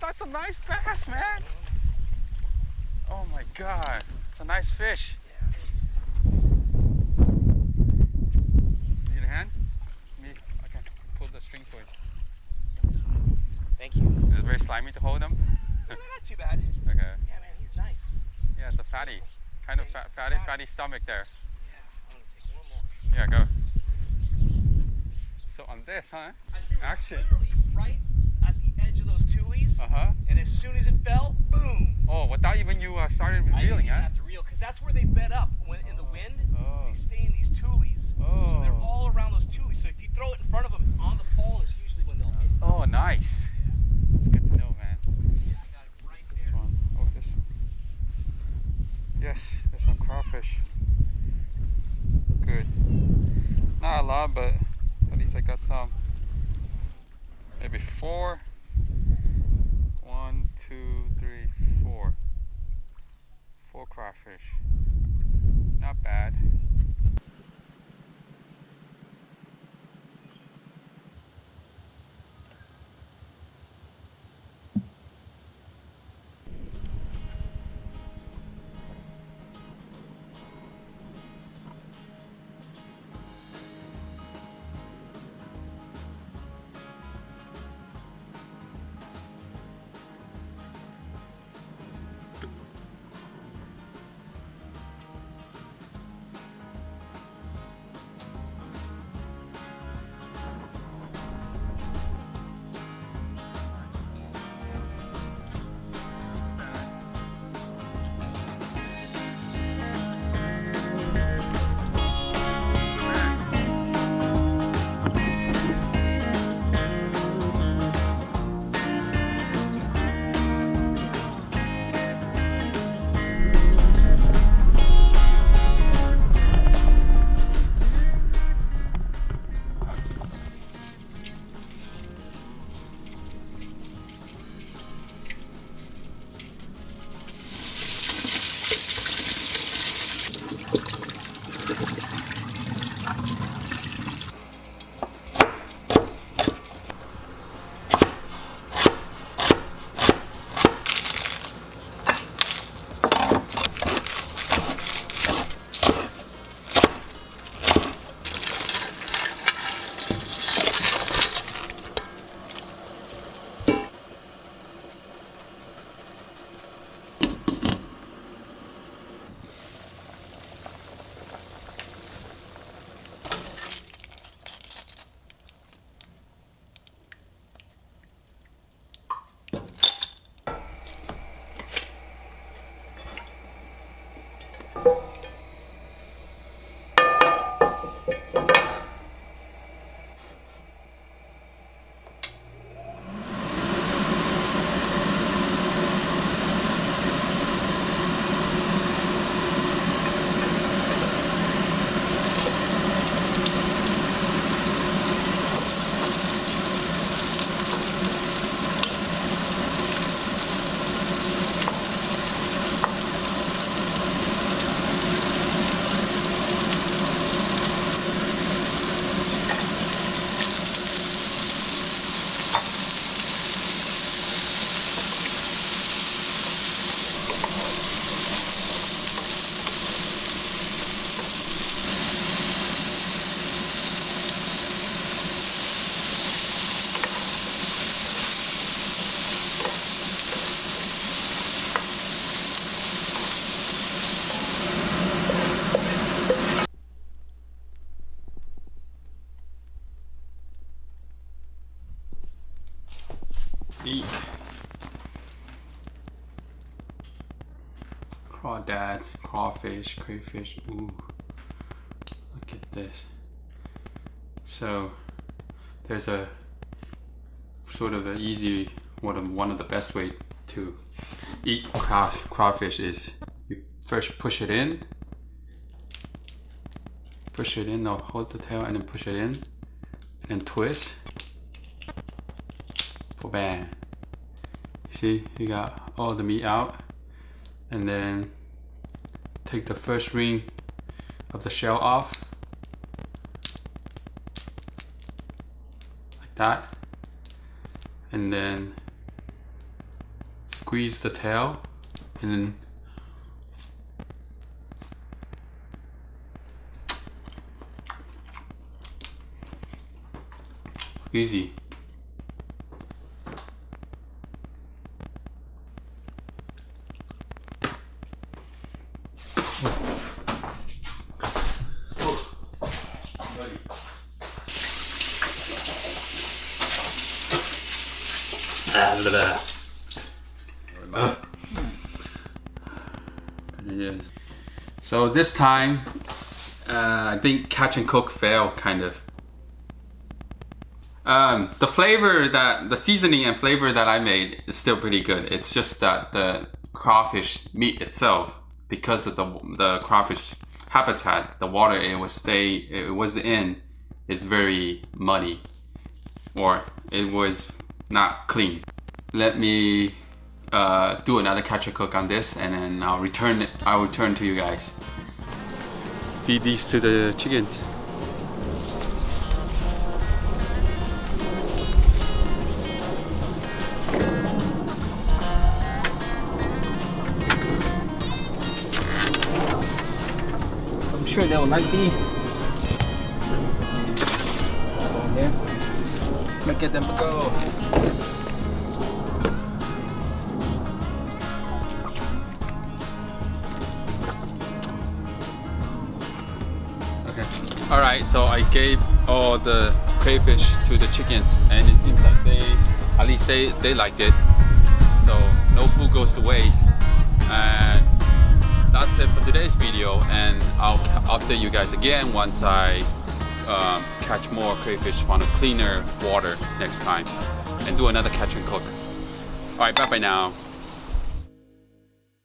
that's a nice bass, man. Oh my God, it's a nice fish. Need a hand? I can pull the string for you. Thank you. Is it very slimy to hold them? No, not too bad. Okay. Yeah, man, he's nice. Yeah, it's a fatty. Kind of fatty stomach there. Yeah, I'm gonna take one more. Yeah, go. So on this, huh? Action. Literally right at the edge of those tulies. Uh-huh. And as soon as it fell, boom. Oh, without even you started I didn't reeling, even huh? have to reel, because that's where they bed up when in the wind. Oh. They stay in these tulies. Oh. So they're all around those tulies. So if you throw it in front of them on the fall is usually when they'll hit. Oh, nice. That's good to know, man. Yeah, I got it right This there. one. Oh, this. Yes, there's some crawfish. Good. Not a lot, but at least I got some. Maybe 4. 1, 2, 3, 4. 4 crawfish. Not bad. See. Crawdads, crawfish, crayfish. Ooh, look at this. So there's a sort of an easy one of the best way to eat crawfish is you first push it in, no, hold the tail and then push it in, and then twist. Bam. See, you got all the meat out, and then take the first ring of the shell off, like that, and then squeeze the tail and then easy. It is. So this time, I think catch and cook failed kind of. The flavor the seasoning and flavor that I made is still pretty good. It's just that the crawfish meat itself, because of the crawfish habitat, the water it was in is very muddy, or it was not clean. Let me do another catch and cook on this, and then I'll return to you guys. Feed these to the chickens. I'm sure they'll like these. Yeah. Look at them go. Okay. All right. So I gave all the crayfish to the chickens, and it seems like at least they liked it. So no food goes to waste. And that's it for today's video, and I'll update you guys again once I catch more crayfish from a cleaner water next time and do another catch and cook. All right, bye now.